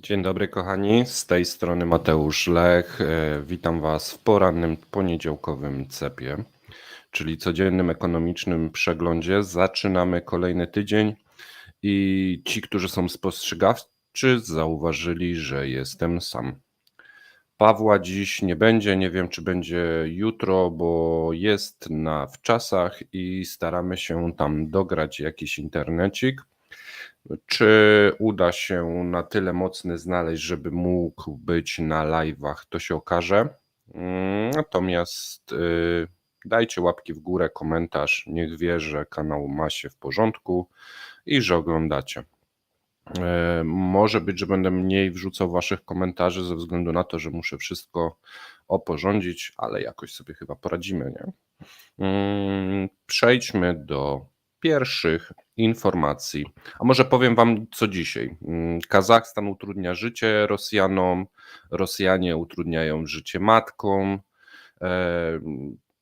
Dzień dobry kochani, z tej strony Mateusz Lech. Witam Was w porannym poniedziałkowym cepie, czyli codziennym ekonomicznym przeglądzie. Zaczynamy kolejny tydzień i ci, którzy są spostrzegawczy, zauważyli, że jestem sam. Pawła dziś nie będzie, nie wiem czy będzie jutro, bo jest na wczasach i staramy się tam dograć jakiś internecik. Czy uda się na tyle mocny znaleźć, żeby mógł być na live'ach, to się okaże. Natomiast dajcie łapki w górę, komentarz, niech wie, że kanał ma się w porządku i że oglądacie. Może być, że będę mniej wrzucał waszych komentarzy ze względu na to, że muszę wszystko oporządzić, ale jakoś sobie chyba poradzimy, nie? Przejdźmy do pierwszych informacji. A może powiem wam co dzisiaj. Kazachstan utrudnia życie Rosjanom, Rosjanie utrudniają życie matkom,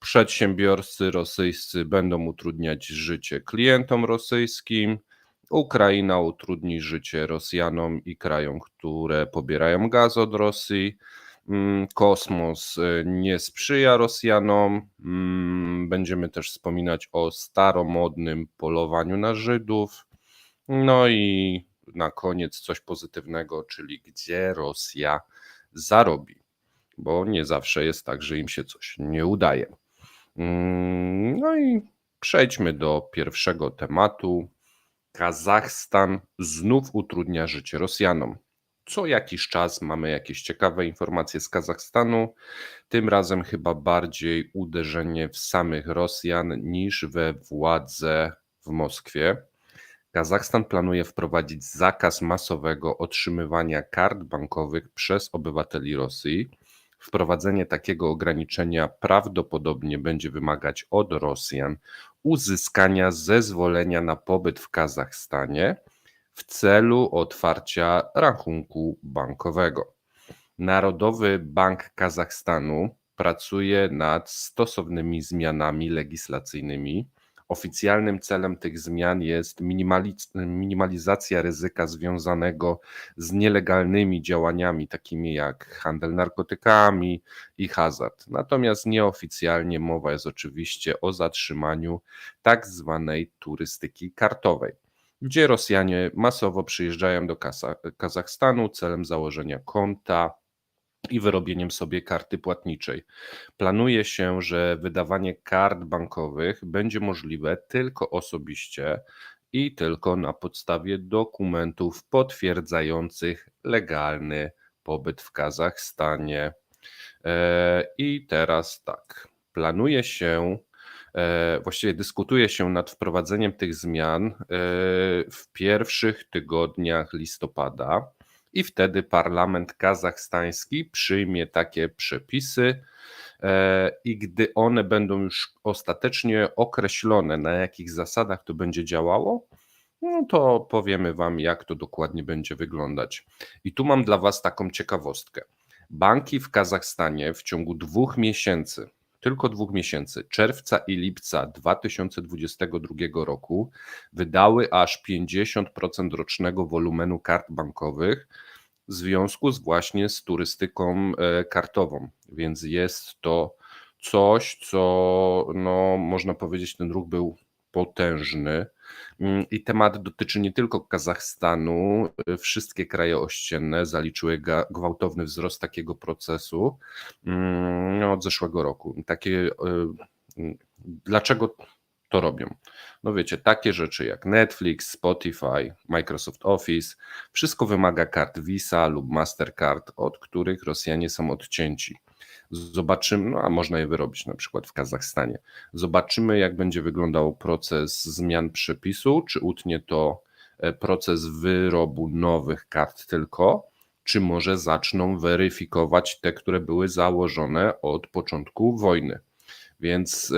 przedsiębiorcy rosyjscy będą utrudniać życie klientom rosyjskim, Ukraina utrudni życie Rosjanom i krajom, które pobierają gaz od Rosji. Kosmos nie sprzyja Rosjanom. Będziemy też wspominać o staromodnym polowaniu na Żydów. No i na koniec coś pozytywnego, czyli gdzie Rosja zarobi, bo nie zawsze jest tak, że im się coś nie udaje. No i przejdźmy do pierwszego tematu. Kazachstan znów utrudnia życie Rosjanom. Co jakiś czas mamy jakieś ciekawe informacje z Kazachstanu. Tym razem chyba bardziej uderzenie w samych Rosjan niż we władze w Moskwie. Kazachstan planuje wprowadzić zakaz masowego otrzymywania kart bankowych przez obywateli Rosji. Wprowadzenie takiego ograniczenia prawdopodobnie będzie wymagać od Rosjan uzyskania zezwolenia na pobyt w Kazachstanie w celu otwarcia rachunku bankowego. Narodowy Bank Kazachstanu pracuje nad stosownymi zmianami legislacyjnymi. Oficjalnym celem tych zmian jest minimalizacja ryzyka związanego z nielegalnymi działaniami, takimi jak handel narkotykami i hazard. Natomiast nieoficjalnie mowa jest oczywiście o zatrzymaniu tak zwanej turystyki kartowej, gdzie Rosjanie masowo przyjeżdżają do Kazachstanu celem założenia konta i wyrobieniem sobie karty płatniczej. Planuje się, że wydawanie kart bankowych będzie możliwe tylko osobiście i tylko na podstawie dokumentów potwierdzających legalny pobyt w Kazachstanie. I teraz tak, planuje się, właściwie dyskutuje się nad wprowadzeniem tych zmian w pierwszych tygodniach listopada i wtedy parlament kazachstański przyjmie takie przepisy i gdy one będą już ostatecznie określone, na jakich zasadach to będzie działało, no to powiemy wam, jak to dokładnie będzie wyglądać. I tu mam dla was taką ciekawostkę. Banki w Kazachstanie w ciągu 2 miesięcy, tylko 2 miesięcy, czerwca i lipca 2022 roku, wydały aż 50% rocznego wolumenu kart bankowych w związku właśnie z turystyką kartową. Więc jest to coś, co no, można powiedzieć, ten ruch był potężny. I temat dotyczy nie tylko Kazachstanu. Wszystkie kraje ościenne zaliczyły gwałtowny wzrost takiego procesu od zeszłego roku. Dlaczego to robią? No wiecie, takie rzeczy jak Netflix, Spotify, Microsoft Office, wszystko wymaga kart Visa lub Mastercard, od których Rosjanie są odcięci. Zobaczymy, no a można je wyrobić na przykład w Kazachstanie. Zobaczymy, jak będzie wyglądał proces zmian przepisu, czy utnie to proces wyrobu nowych kart tylko, czy może zaczną weryfikować te, które były założone od początku wojny. Więc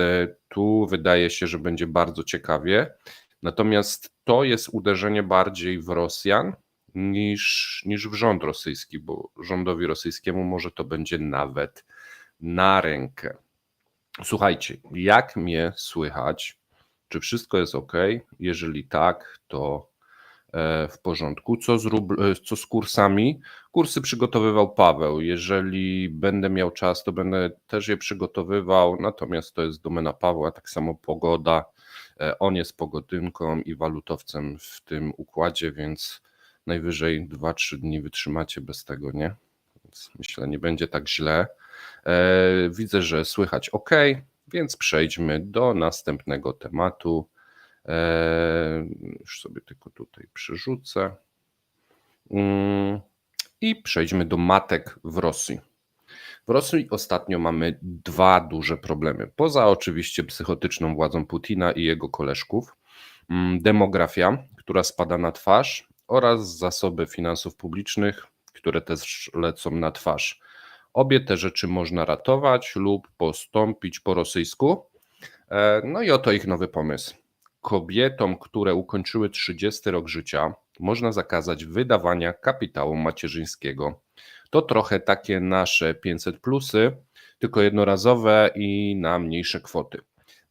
tu wydaje się, że będzie bardzo ciekawie. Natomiast to jest uderzenie bardziej w Rosjan niż w rząd rosyjski, bo rządowi rosyjskiemu może to będzie nawet na rękę. Słuchajcie, jak mnie słychać? Czy wszystko jest ok? Jeżeli tak, to w porządku. Co z kursami? Kursy przygotowywał Paweł. Jeżeli będę miał czas, to będę też je przygotowywał, natomiast to jest domena Pawła, tak samo pogoda. On jest pogodynką i walutowcem w tym układzie, więc najwyżej 2-3 dni wytrzymacie bez tego, nie? Więc myślę, nie będzie tak źle. Widzę, że słychać ok, więc przejdźmy do następnego tematu. Już sobie tylko tutaj przerzucę. I przejdźmy do matek w Rosji. W Rosji ostatnio mamy dwa duże problemy. Poza oczywiście psychotyczną władzą Putina i jego koleżków, demografia, która spada na twarz, oraz zasoby finansów publicznych, które też lecą na twarz. Obie te rzeczy można ratować lub postąpić po rosyjsku. No i oto ich nowy pomysł. Kobietom, które ukończyły 30 rok życia, można zakazać wydawania kapitału macierzyńskiego. To trochę takie nasze 500 plusy, tylko jednorazowe i na mniejsze kwoty.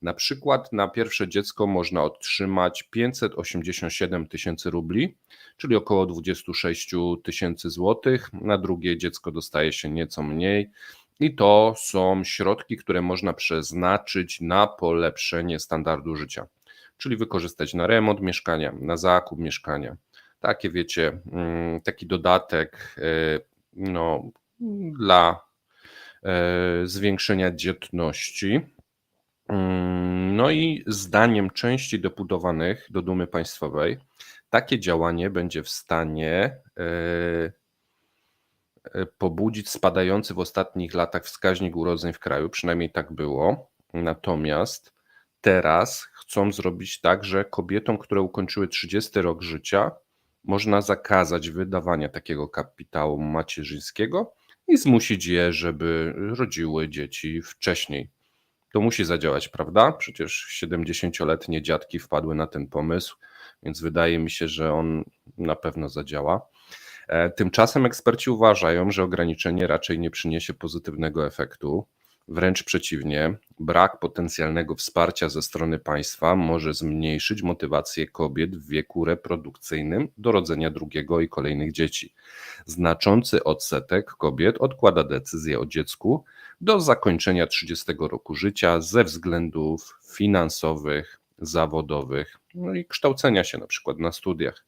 Na przykład na pierwsze dziecko można otrzymać 587 tysięcy rubli, czyli około 26 tysięcy złotych. Na drugie dziecko dostaje się nieco mniej. I to są środki, które można przeznaczyć na polepszenie standardu życia, czyli wykorzystać na remont mieszkania, na zakup mieszkania. Takie wiecie, taki dodatek no, dla zwiększenia dzietności. No i zdaniem części deputowanych do Dumy Państwowej takie działanie będzie w stanie pobudzić spadający w ostatnich latach wskaźnik urodzeń w kraju, przynajmniej tak było. Natomiast teraz chcą zrobić tak, że kobietom, które ukończyły 30 rok życia, można zakazać wydawania takiego kapitału macierzyńskiego i zmusić je, żeby rodziły dzieci wcześniej. To musi zadziałać, prawda? Przecież 70-letnie dziadki wpadły na ten pomysł, więc wydaje mi się, że on na pewno zadziała. Tymczasem eksperci uważają, że ograniczenie raczej nie przyniesie pozytywnego efektu. Wręcz przeciwnie, brak potencjalnego wsparcia ze strony państwa może zmniejszyć motywację kobiet w wieku reprodukcyjnym do rodzenia drugiego i kolejnych dzieci. Znaczący odsetek kobiet odkłada decyzję o dziecku do zakończenia 30 roku życia ze względów finansowych, zawodowych, no i kształcenia się na przykład na studiach.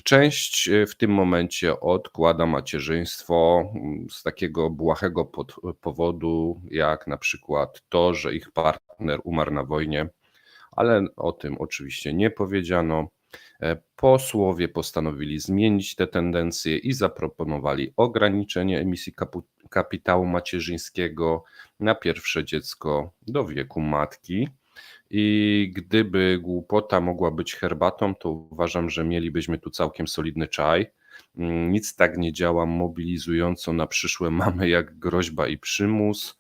Część w tym momencie odkłada macierzyństwo z takiego błahego powodu, jak na przykład to, że ich partner umarł na wojnie, ale o tym oczywiście nie powiedziano. Posłowie postanowili zmienić te tendencje i zaproponowali ograniczenie emisji kapitału macierzyńskiego na pierwsze dziecko do wieku matki. I gdyby głupota mogła być herbatą, to uważam, że mielibyśmy tu całkiem solidny czaj. Nic tak nie działa mobilizująco na przyszłe mamy jak groźba i przymus.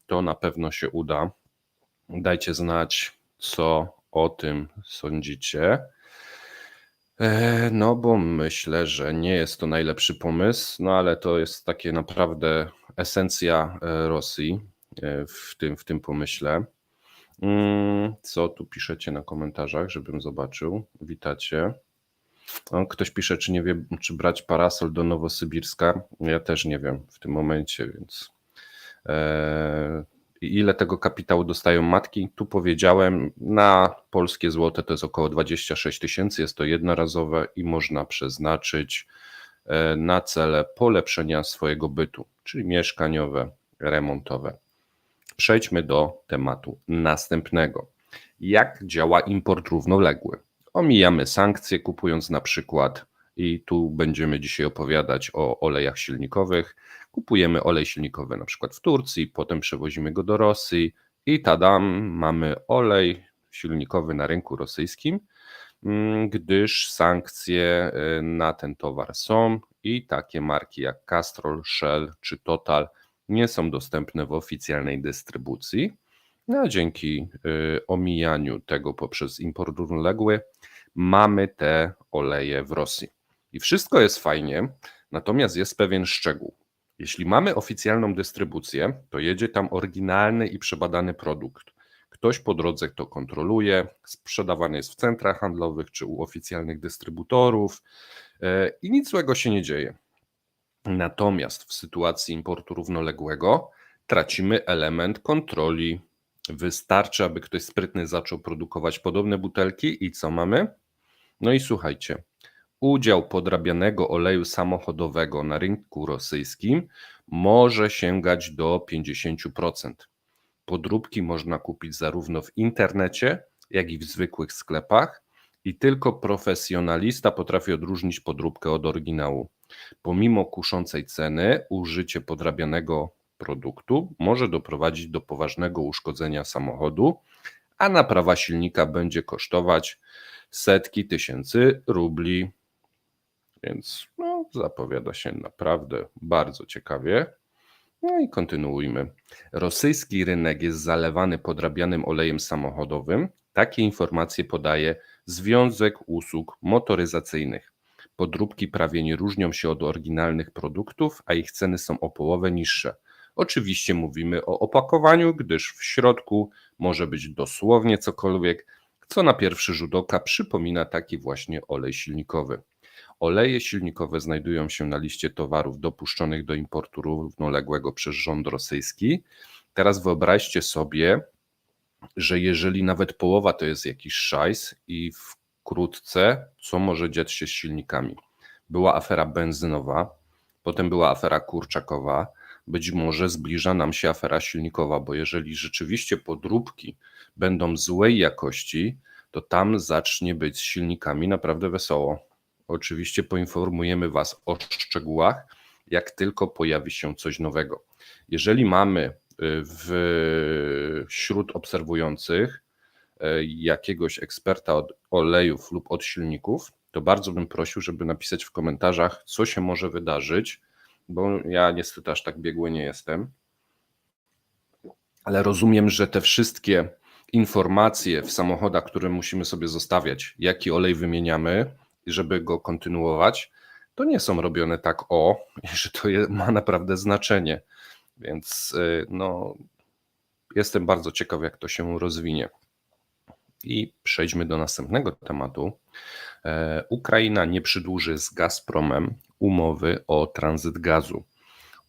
To na pewno się uda. Dajcie znać, co o tym sądzicie. No bo myślę, że nie jest to najlepszy pomysł, no ale to jest takie naprawdę esencja Rosji w tym pomyśle. Co tu piszecie na komentarzach, żebym zobaczył? Witacie. Ktoś pisze, czy nie wie, czy brać parasol do Nowosybirska. Ja też nie wiem w tym momencie, więc ile tego kapitału dostają matki? Tu powiedziałem, na polskie złote to jest około 26 tysięcy, jest to jednorazowe i można przeznaczyć na cele polepszenia swojego bytu, czyli mieszkaniowe, remontowe. Przejdźmy do tematu następnego. Jak działa import równoległy? Omijamy sankcje, kupując na przykład, i tu będziemy dzisiaj opowiadać o olejach silnikowych. Kupujemy olej silnikowy na przykład w Turcji, potem przewozimy go do Rosji i tadam, mamy olej silnikowy na rynku rosyjskim, gdyż sankcje na ten towar są i takie marki jak Castrol, Shell czy Total nie są dostępne w oficjalnej dystrybucji, a dzięki omijaniu tego poprzez import równoległy mamy te oleje w Rosji. I wszystko jest fajnie, natomiast jest pewien szczegół. Jeśli mamy oficjalną dystrybucję, to jedzie tam oryginalny i przebadany produkt, Ktoś po drodze to kontroluje, sprzedawane jest w centrach handlowych czy u oficjalnych dystrybutorów i nic złego się nie dzieje. Natomiast w sytuacji importu równoległego tracimy element kontroli. Wystarczy, aby ktoś sprytny zaczął produkować podobne butelki i co mamy? No i słuchajcie, udział podrabianego oleju samochodowego na rynku rosyjskim może sięgać do 50%. Podróbki można kupić zarówno w internecie, jak i w zwykłych sklepach i tylko profesjonalista potrafi odróżnić podróbkę od oryginału. Pomimo kuszącej ceny, użycie podrabianego produktu może doprowadzić do poważnego uszkodzenia samochodu, a naprawa silnika będzie kosztować setki tysięcy rubli. Więc zapowiada się naprawdę bardzo ciekawie. No i kontynuujmy. Rosyjski rynek jest zalewany podrabianym olejem samochodowym. Takie informacje podaje Związek Usług Motoryzacyjnych. Podróbki prawie nie różnią się od oryginalnych produktów, a ich ceny są o połowę niższe. Oczywiście mówimy o opakowaniu, gdyż w środku może być dosłownie cokolwiek, co na pierwszy rzut oka przypomina taki właśnie olej silnikowy. Oleje silnikowe znajdują się na liście towarów dopuszczonych do importu równoległego przez rząd rosyjski. Teraz wyobraźcie sobie, że jeżeli nawet połowa to jest jakiś szajs i wkrótce co może dziać się z silnikami. Była afera benzynowa, potem była afera kurczakowa, być może zbliża nam się afera silnikowa, bo jeżeli rzeczywiście podróbki będą złej jakości, to tam zacznie być z silnikami naprawdę wesoło. Oczywiście poinformujemy Was o szczegółach, jak tylko pojawi się coś nowego. Jeżeli mamy wśród obserwujących jakiegoś eksperta od olejów lub od silników, to bardzo bym prosił, żeby napisać w komentarzach, co się może wydarzyć, bo ja niestety aż tak biegły nie jestem. Ale rozumiem, że te wszystkie informacje w samochodach, które musimy sobie zostawiać, jaki olej wymieniamy, żeby go kontynuować, to nie są robione tak że to ma naprawdę znaczenie. Więc jestem bardzo ciekaw, jak to się rozwinie. I przejdźmy do następnego tematu. Ukraina nie przedłuży z Gazpromem umowy o tranzyt gazu.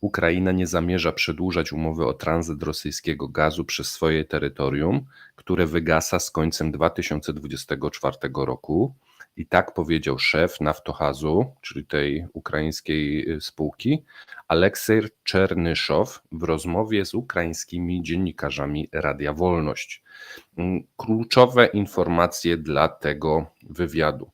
Ukraina nie zamierza przedłużać umowy o tranzyt rosyjskiego gazu przez swoje terytorium, które wygasa z końcem 2024 roku. I tak powiedział szef Naftogazu, czyli tej ukraińskiej spółki, Aleksej Czernyszow w rozmowie z ukraińskimi dziennikarzami Radia Wolność. Kluczowe informacje dla tego wywiadu.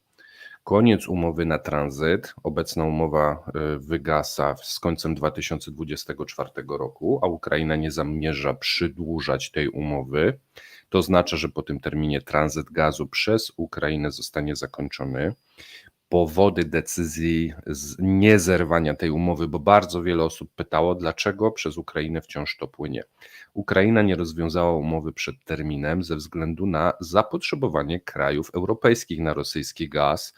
Koniec umowy na tranzyt. Obecna umowa wygasa z końcem 2024 roku, a Ukraina nie zamierza przedłużać tej umowy. To oznacza, że po tym terminie tranzyt gazu przez Ukrainę zostanie zakończony. Powody decyzji niezerwania tej umowy, bo bardzo wiele osób pytało, dlaczego przez Ukrainę wciąż to płynie. Ukraina nie rozwiązała umowy przed terminem ze względu na zapotrzebowanie krajów europejskich na rosyjski gaz.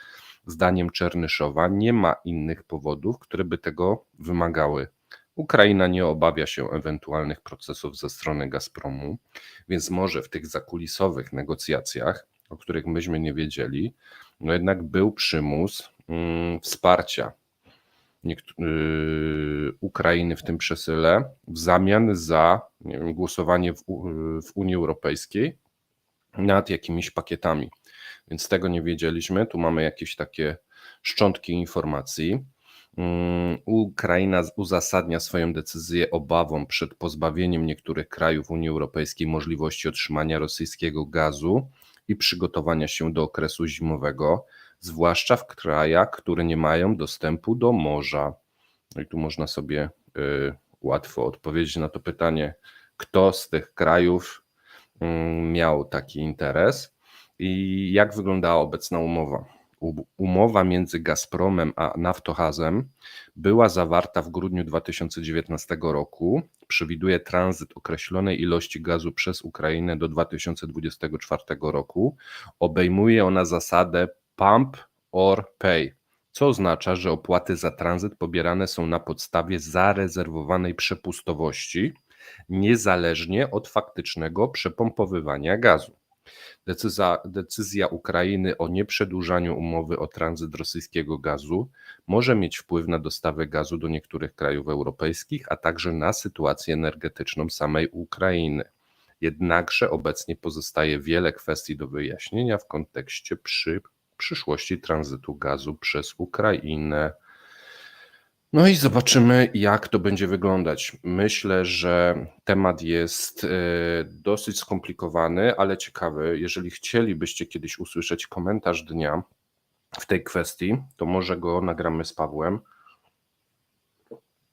Zdaniem Czernyszowa nie ma innych powodów, które by tego wymagały. Ukraina nie obawia się ewentualnych procesów ze strony Gazpromu, więc może w tych zakulisowych negocjacjach, o których myśmy nie wiedzieli, jednak był przymus wsparcia Ukrainy w tym przesyle w zamian za głosowanie w Unii Europejskiej nad jakimiś pakietami. Więc tego nie wiedzieliśmy. Tu mamy jakieś takie szczątki informacji. Ukraina uzasadnia swoją decyzję obawą przed pozbawieniem niektórych krajów Unii Europejskiej możliwości otrzymania rosyjskiego gazu i przygotowania się do okresu zimowego, zwłaszcza w krajach, które nie mają dostępu do morza. No i tu można sobie łatwo odpowiedzieć na to pytanie, kto z tych krajów miał taki interes i jak wyglądała obecna umowa. Umowa między Gazpromem a Naftogazem była zawarta w grudniu 2019 roku. Przewiduje tranzyt określonej ilości gazu przez Ukrainę do 2024 roku. Obejmuje ona zasadę pump or pay, co oznacza, że opłaty za tranzyt pobierane są na podstawie zarezerwowanej przepustowości, niezależnie od faktycznego przepompowywania gazu. Decyzja Ukrainy o nieprzedłużaniu umowy o tranzyt rosyjskiego gazu może mieć wpływ na dostawę gazu do niektórych krajów europejskich, a także na sytuację energetyczną samej Ukrainy. Jednakże obecnie pozostaje wiele kwestii do wyjaśnienia w kontekście przyszłości tranzytu gazu przez Ukrainę. No i zobaczymy, jak to będzie wyglądać. Myślę, że temat jest dosyć skomplikowany, ale ciekawy. Jeżeli chcielibyście kiedyś usłyszeć komentarz dnia w tej kwestii, to może go nagramy z Pawłem,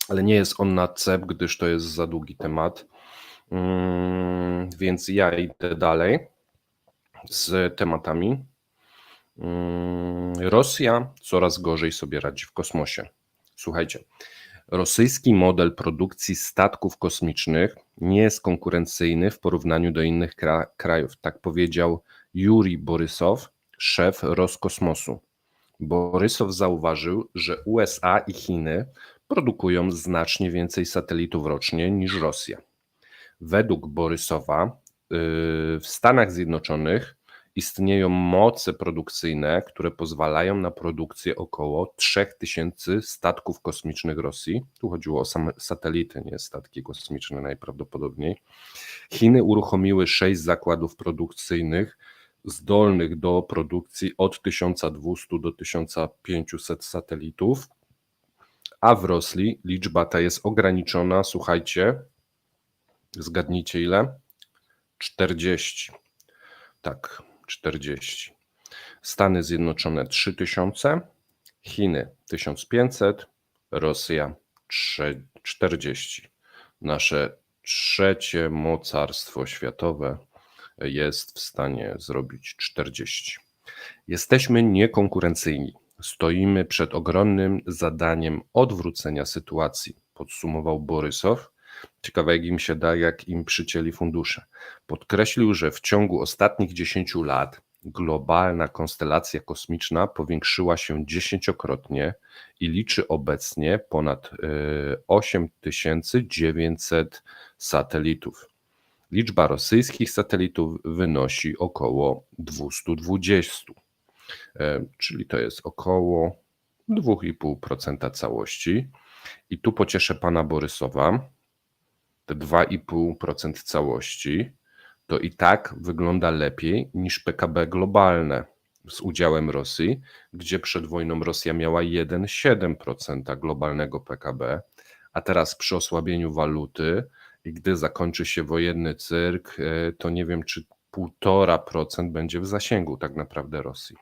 ale nie jest on na cep, gdyż to jest za długi temat. Więc ja idę dalej z tematami. Rosja coraz gorzej sobie radzi w kosmosie. Słuchajcie, rosyjski model produkcji statków kosmicznych nie jest konkurencyjny w porównaniu do innych krajów. Tak powiedział Jurij Borysow, szef Roskosmosu. Borysow zauważył, że USA i Chiny produkują znacznie więcej satelitów rocznie niż Rosja. Według Borysowa w Stanach Zjednoczonych istnieją moce produkcyjne, które pozwalają na produkcję około 3000 statków kosmicznych Rosji. Tu chodziło o same satelity, nie statki kosmiczne najprawdopodobniej. Chiny uruchomiły 6 zakładów produkcyjnych zdolnych do produkcji od 1200 do 1500 satelitów, a w Rosji liczba ta jest ograniczona, słuchajcie, zgadnijcie ile? 40. Tak, 40. Stany Zjednoczone 3000, Chiny 1500, Rosja 40. Nasze trzecie mocarstwo światowe jest w stanie zrobić 40. Jesteśmy niekonkurencyjni. Stoimy przed ogromnym zadaniem odwrócenia sytuacji, podsumował Borysow. Ciekawe, jak im się da, jak im przycięli fundusze. Podkreślił, że w ciągu ostatnich 10 lat globalna konstelacja kosmiczna powiększyła się 10-krotnie i liczy obecnie ponad 8900 satelitów. Liczba rosyjskich satelitów wynosi około 220, czyli to jest około 2,5% całości. I tu pocieszę pana Borysowa. Te 2,5% całości to i tak wygląda lepiej niż PKB globalne z udziałem Rosji, gdzie przed wojną Rosja miała 1,7% globalnego PKB, a teraz przy osłabieniu waluty i gdy zakończy się wojenny cyrk, to nie wiem, czy 1,5% będzie w zasięgu tak naprawdę Rosji.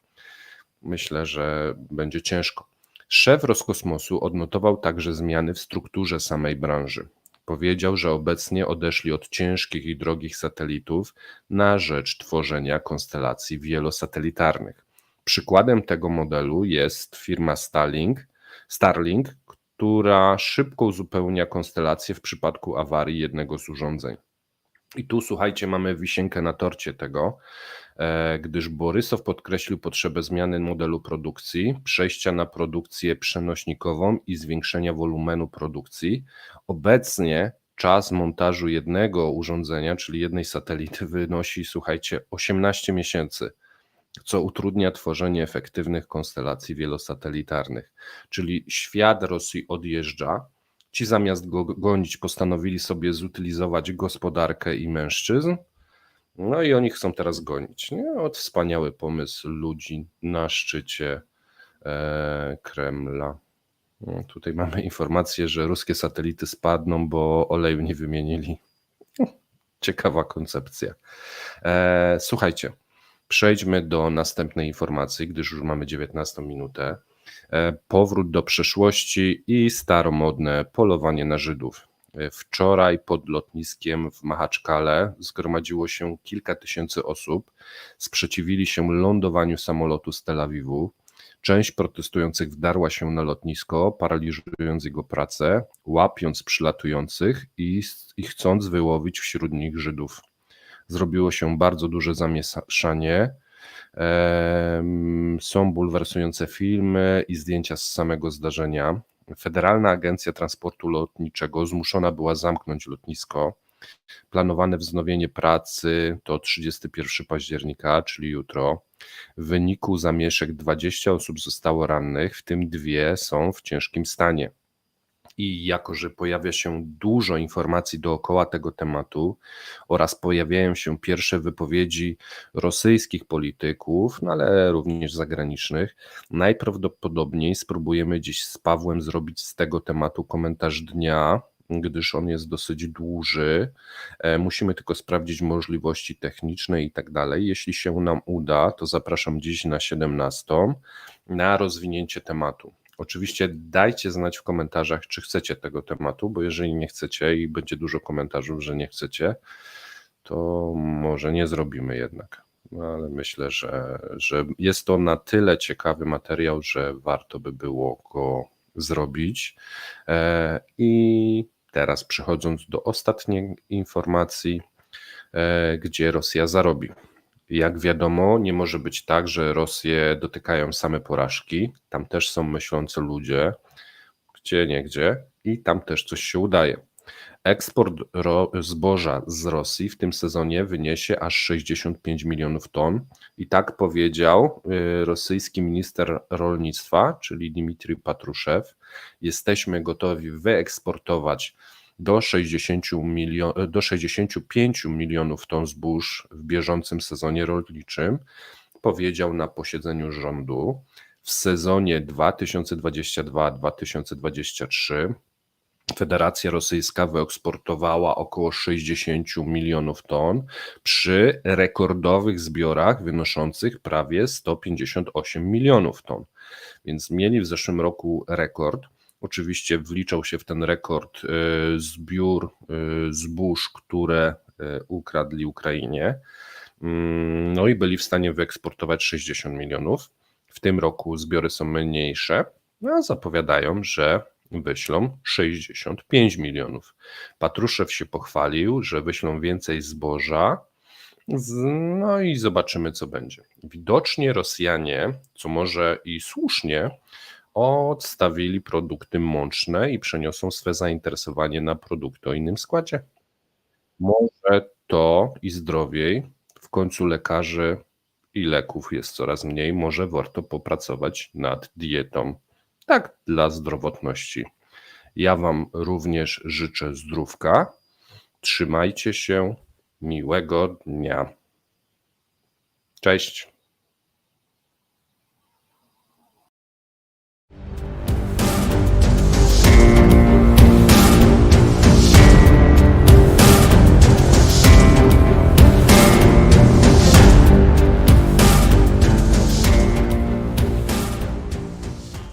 Myślę, że będzie ciężko. Szef Roskosmosu odnotował także zmiany w strukturze samej branży. Powiedział, że obecnie odeszli od ciężkich i drogich satelitów na rzecz tworzenia konstelacji wielosatelitarnych. Przykładem tego modelu jest firma Starlink, która szybko uzupełnia konstelację w przypadku awarii jednego z urządzeń. I tu, słuchajcie, mamy wisienkę na torcie tego, gdyż Borysow podkreślił potrzebę zmiany modelu produkcji, przejścia na produkcję przenośnikową i zwiększenia wolumenu produkcji. Obecnie czas montażu jednego urządzenia, czyli jednej satelity, wynosi, słuchajcie, 18 miesięcy, co utrudnia tworzenie efektywnych konstelacji wielosatelitarnych. Czyli świat Rosji odjeżdża. Ci zamiast go gonić postanowili sobie zutylizować gospodarkę i mężczyzn. No i oni chcą teraz gonić. Nie? Wspaniały pomysł ludzi na szczycie Kremla. Tutaj mamy informację, że ruskie satelity spadną, bo oleju nie wymienili. Ciekawa koncepcja. Słuchajcie, przejdźmy do następnej informacji, gdyż już mamy 19 minutę. Powrót do przeszłości i staromodne polowanie na Żydów. Wczoraj pod lotniskiem w Machaczkale zgromadziło się kilka tysięcy osób. Sprzeciwili się lądowaniu samolotu z Tel Awiwu. Część protestujących wdarła się na lotnisko, paraliżując jego pracę, łapiąc przylatujących i chcąc wyłowić wśród nich Żydów. Zrobiło się bardzo duże zamieszanie. Są bulwersujące filmy i zdjęcia z samego zdarzenia. Federalna Agencja Transportu Lotniczego zmuszona była zamknąć lotnisko. Planowane wznowienie pracy to 31 października, czyli jutro. W wyniku zamieszek 20 osób zostało rannych, w tym 2 są w ciężkim stanie. I jako że pojawia się dużo informacji dookoła tego tematu oraz pojawiają się pierwsze wypowiedzi rosyjskich polityków, no ale również zagranicznych, najprawdopodobniej spróbujemy dziś z Pawłem zrobić z tego tematu komentarz dnia, gdyż on jest dosyć duży. Musimy tylko sprawdzić możliwości techniczne i tak dalej. Jeśli się nam uda, to zapraszam dziś na 17 na rozwinięcie tematu. Oczywiście dajcie znać w komentarzach, czy chcecie tego tematu, bo jeżeli nie chcecie i będzie dużo komentarzów, że nie chcecie, to może nie zrobimy jednak. No, ale myślę, że jest to na tyle ciekawy materiał, że warto by było go zrobić. I teraz przechodząc do ostatniej informacji, gdzie Rosja zarobi. Jak wiadomo, nie może być tak, że Rosję dotykają same porażki. Tam też są myślący ludzie, gdzieniegdzie, i tam też coś się udaje. Eksport zboża z Rosji w tym sezonie wyniesie aż 65 milionów ton i tak powiedział rosyjski minister rolnictwa, czyli Dmitrij Patruszew. Jesteśmy gotowi wyeksportować do 65 milionów ton zbóż w bieżącym sezonie rolniczym, powiedział na posiedzeniu rządu. W sezonie 2022-2023 Federacja Rosyjska wyeksportowała około 60 milionów ton przy rekordowych zbiorach wynoszących prawie 158 milionów ton. Więc mieli w zeszłym roku rekord. Oczywiście wliczał się w ten rekord zbiór zbóż, które ukradli Ukrainie. No i byli w stanie wyeksportować 60 milionów. W tym roku zbiory są mniejsze, a zapowiadają, że wyślą 65 milionów. Patruszew się pochwalił, że wyślą więcej zboża, no i zobaczymy, co będzie. Widocznie Rosjanie, co może i słusznie, odstawili produkty mączne i przeniosą swe zainteresowanie na produkty o innym składzie. Może to i zdrowiej, w końcu lekarzy i leków jest coraz mniej, może warto popracować nad dietą, tak dla zdrowotności. Ja Wam również życzę zdrówka, trzymajcie się, miłego dnia. Cześć.